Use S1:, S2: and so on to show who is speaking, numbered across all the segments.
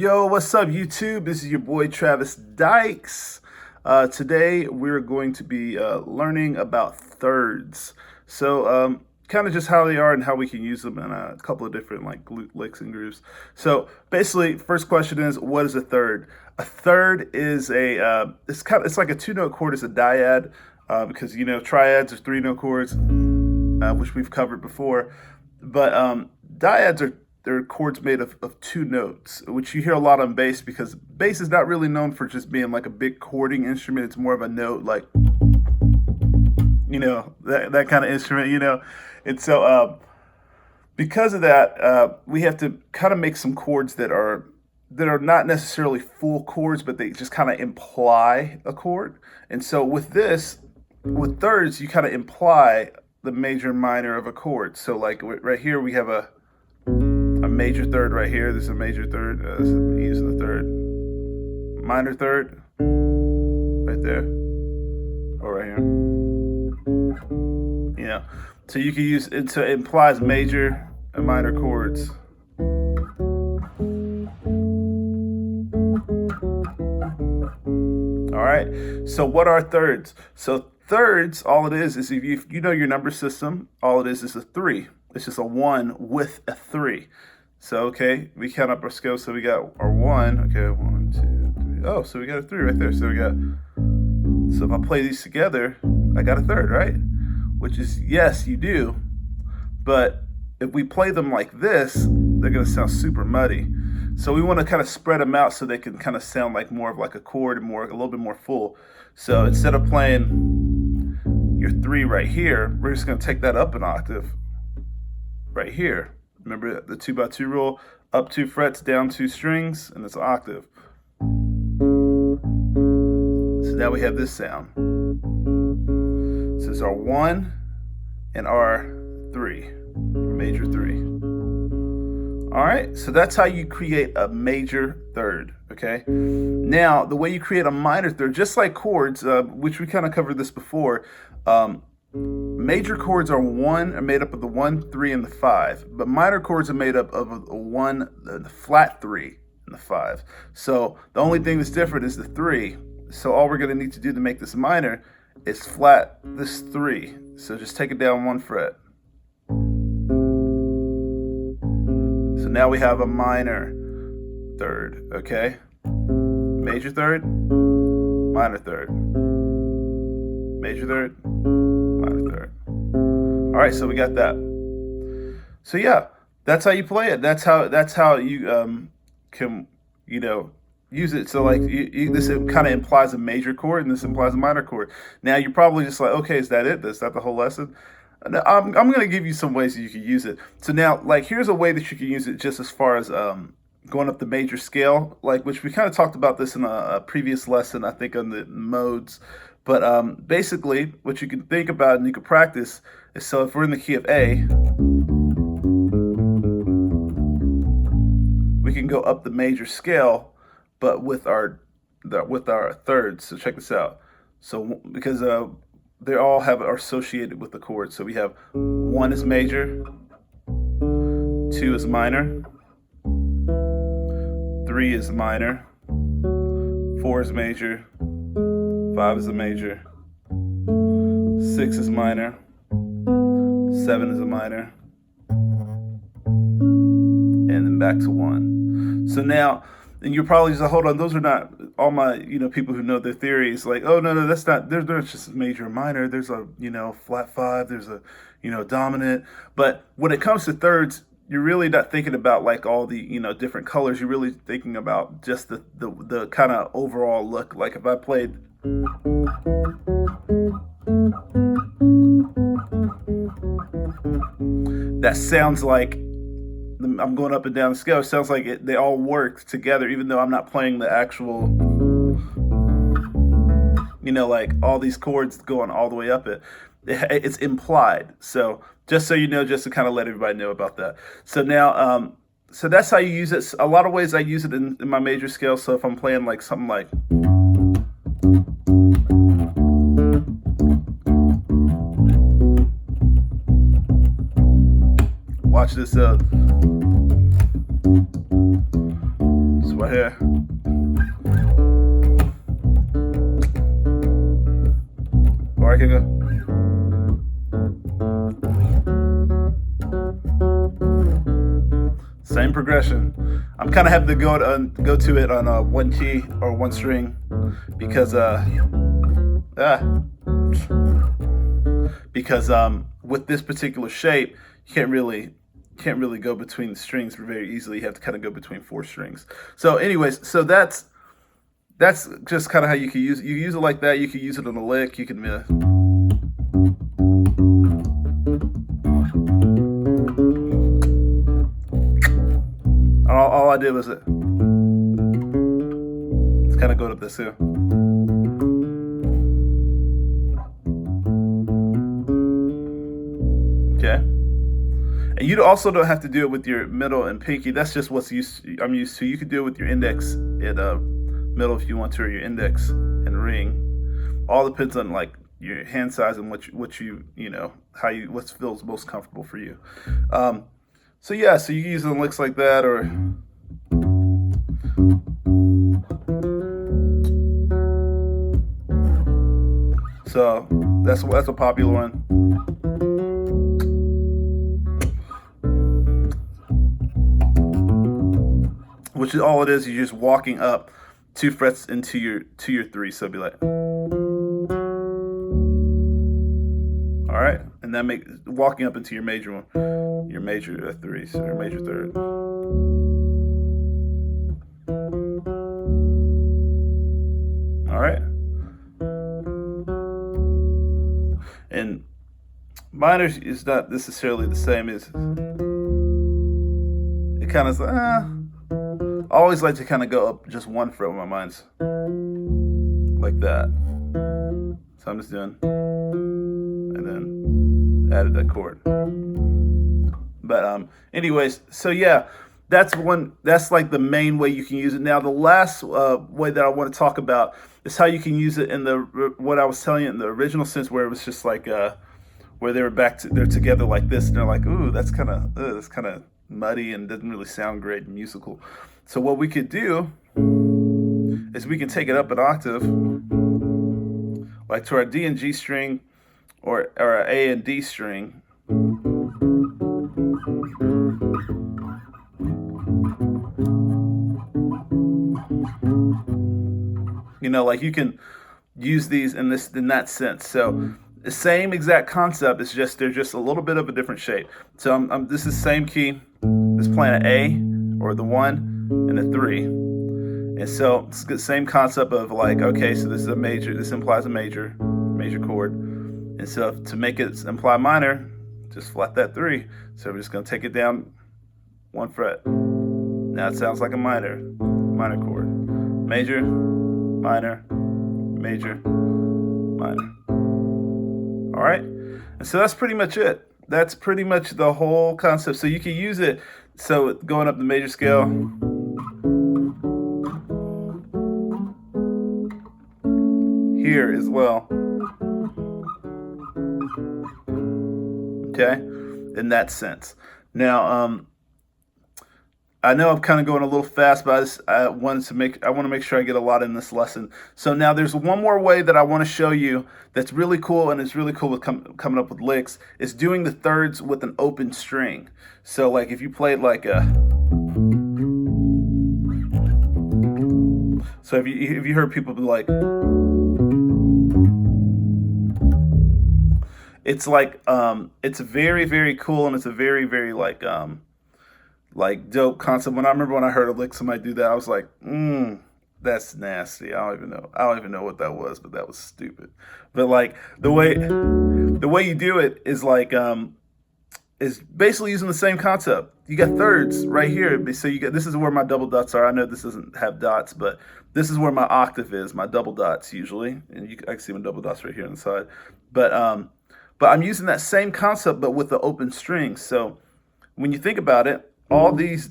S1: Yo, what's up, YouTube? This is your boy Travis Dykes. Today we're going to be learning about thirds. So, kind of just how they are and how we can use them in a couple of different licks and grooves. So, basically, first question is, what is a third? A third is it's like a two-note chord. It's a dyad because triads are three-note chords, which we've covered before, but dyads are they're chords made of two notes, which you hear a lot on bass because bass is not really known for just being like a big chording instrument. It's more of a note, like, that kind of instrument, And so because of that, we have to kind of make some chords that are not necessarily full chords, but they just kind of imply a chord. And so with thirds, you kind of imply the major and minor of a chord. So like right here, we have a major third right here. There's a major third. Using the third. Minor third. Right there. Or right here. So you can use it. So it implies major and minor chords. All right. So what are thirds? So thirds, all it is if you know your number system, all it is a 3. It's just a 1 with a 3. So, okay, we count up our scales. So we got our 1. Okay, 1, 2, 3. Oh, so we got a 3 right there. So if I play these together, I got a third, right? Which is, yes, you do. But if we play them like this, they're going to sound super muddy. So we want to kind of spread them out so they can kind of sound like more of like a chord and a little bit more full. So instead of playing your 3 right here, we're just going to take that up an octave right here. Remember the 2x2 rule? Up 2 frets, down 2 strings, and it's an octave. So now we have this sound. So it's our 1 and our 3, major 3. All right, so that's how you create a major third, okay? Now, the way you create a minor third, just like chords, which we kind of covered this before, major chords are made up of the 1, 3, and the 5, but minor chords are made up of the flat 3 and the 5. So the only thing that's different is the 3. So all we're going to need to do to make this minor is flat this 3. So just take it down 1 fret. So now we have a minor third, okay? Major third, minor third, major third, minor third. All right, so we got that. So yeah, that's how you play it. That's how you can use it. So like this kind of implies a major chord and this implies a minor chord. Now you're probably just like, okay, is that it? Is that the whole lesson? No, I'm going to give you some ways that you can use it. So now, like, here's a way that you can use it just as far as going up the major scale, which we kind of talked about this in a previous lesson, I think, on the modes. But basically, what you can think about and you can practice is, so if we're in the key of A, we can go up the major scale, but with our thirds. So check this out. So because they all are associated with the chord. So we have 1 is major, 2 is minor, 3 is minor, 4 is major, 5 is a major, 6 is minor, 7 is a minor, and then back to 1. So now, and you're probably just like, hold on, those are not all my, people who know their theories. Like, oh, no, that's not, there's just major and minor. There's a, flat 5, there's a, dominant. But when it comes to thirds, you're really not thinking about like all the, different colors. You're really thinking about just the kind of overall look. Like if I played, that sounds like I'm going up and down the scale. It sounds like they all work together, even though I'm not playing the actual, like all these chords going all the way up it. It's implied. So just so you know, just to kind of let everybody know about that. So now, so that's how you use it. A lot of ways I use it in my major scale. So if I'm playing like something like, watch this. So I here. Or I can go. Same progression. I'm kind of having to go to it on one key or one string because with this particular shape, you can't really go between the strings very easily. You have to kind of go between 4 strings. So anyways, so that's just kind of how you can use it. You can use it like that. You can use it on a lick. You can all I did was it's kind of go to this here. Okay. And you also don't have to do it with your middle and pinky. That's just what's I'm used to. You could do it with your index and middle if you want to, or your index and ring. All depends on like your hand size and what feels most comfortable for you. So yeah, so you can use it on licks like that, or so that's a popular one. Which is all it is. You're just walking up 2 frets into your 3. So it'd be like, all right, and that make walking up into your major one, your major 3s or major 3rd. All right, and minor is not necessarily the same as it. Kind of I always like to kind of go up just 1 fret with my minds, like that. So I'm just doing, and then added that chord. But anyways, so yeah, that's like the main way you can use it. Now the last way that I want to talk about is how you can use it in what I was telling you in the original sense, where it was just like where they're together like this, and they're like, ooh, that's kind of muddy and doesn't really sound great and musical. So what we could do is we can take it up an octave, like to our D and G string, or our A and D string. Like you can use these in that sense. So the same exact concept. It's just they're just a little bit of a different shape. So this is same key. It's playing an A or the 1 and a 3. And so it's the same concept of like, okay, so this is a major. This implies a major chord. And so to make it imply minor, just flat that 3. So we're just going to take it down 1 fret. Now it sounds like a minor chord. Major, minor, major, minor. All right. And so that's pretty much it. That's pretty much the whole concept. So you can use it. So going up the major scale. Here as well. Okay, in that sense. Now, I know I'm kind of going a little fast, but I want to make sure I get a lot in this lesson. So now there's one more way that I want to show you that's really cool, and it's really cool with coming up with licks, is doing the thirds with an open string. So like if you play it like a, so if you heard people be like, it's like it's very, very cool, and it's a very, very like dope concept. I remember when I heard a lick somebody do that, I was like, that's nasty. I don't even know what that was, but that was stupid. But like the way you do it is like is basically using the same concept. You got thirds right here. So this is where my double dots are. I know this doesn't have dots, but this is where my octave is, my double dots usually. And I can see my double dots right here on the side. But I'm using that same concept, but with the open strings. So when you think about it, all these,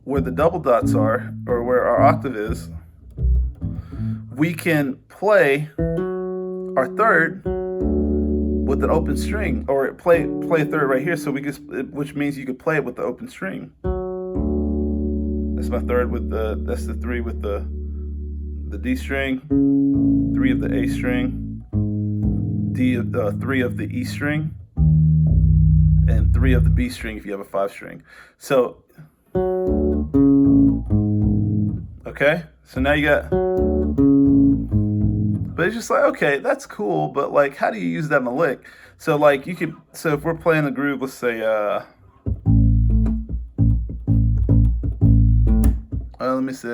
S1: where the double dots are, or where our octave is, we can play our third with an open string, or play a third right here. So which means you could play it with the open string. That's my third with that's the 3 with the D string, 3 of the A string, 3 of the E string, and 3 of the B string if you have a 5 string. So, okay, so now you got, but it's just like, okay, that's cool, but like, how do you use that in a lick? So like you could, so if we're playing a groove, let's say, let me see.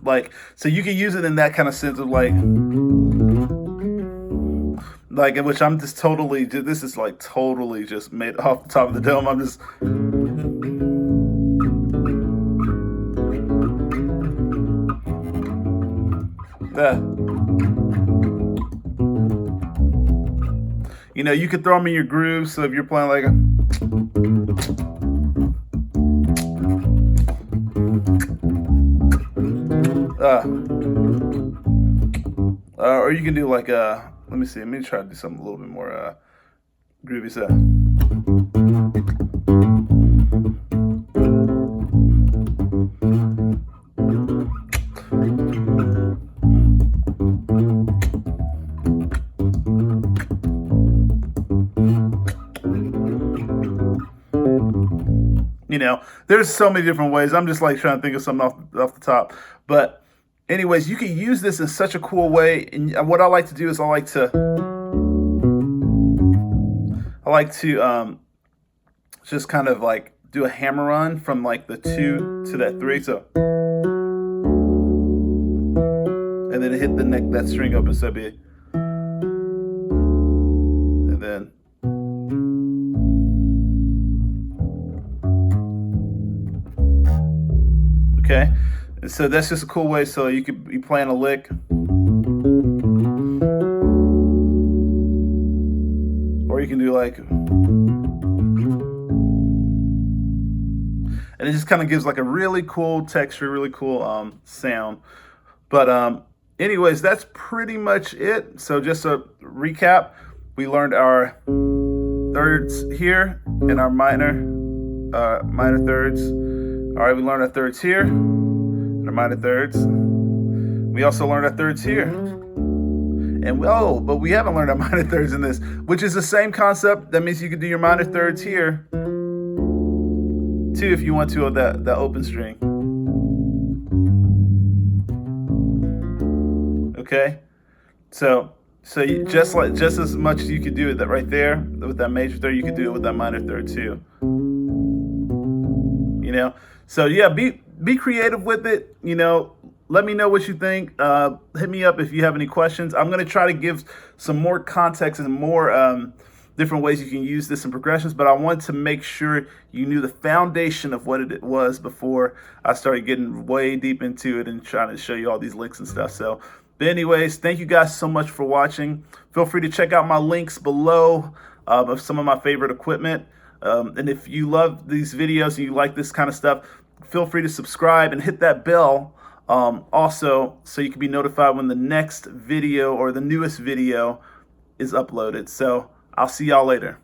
S1: Like, so you can use it in that kind of sense of like in which I'm just totally, this is like totally just made off the top of the dome. I'm just, you know, you could throw them in your grooves. So if you're playing like or you can do like let me see, let me try to do something a little bit more groovy. So you know, there's so many different ways. I'm just like trying to think of something off the top. But anyways, you can use this in such a cool way. And what I like to do is I like to just kind of like do a hammer on from like the 2 to that 3. So, and then hit the neck, that string open, so be it. And then, okay, and so that's just a cool way. So you could be playing a lick, or you can do like, and it just kind of gives like a really cool texture, really cool sound. But anyways, that's pretty much it. So just a recap, we learned our thirds here and our minor thirds. All right, we learned our thirds here and our minor thirds. We also learned our thirds here. And but we haven't learned our minor thirds in this, which is the same concept. That means you could do your minor thirds here too if you want to, on that open string. Okay, so you, just as much as you could do it that right there with that major third, you could do it with that minor third too. You know, so yeah, be creative with it. You know, let me know what you think. Hit me up if you have any questions. I'm gonna try to give some more context and more different ways you can use this in progressions, but I want to make sure you knew the foundation of what it was before I started getting way deep into it and trying to show you all these links and stuff. So, but anyways, thank you guys so much for watching. Feel free to check out my links below of some of my favorite equipment. And if you love these videos and you like this kind of stuff, feel free to subscribe and hit that bell also, so you can be notified when the next video or the newest video is uploaded. So I'll see y'all later.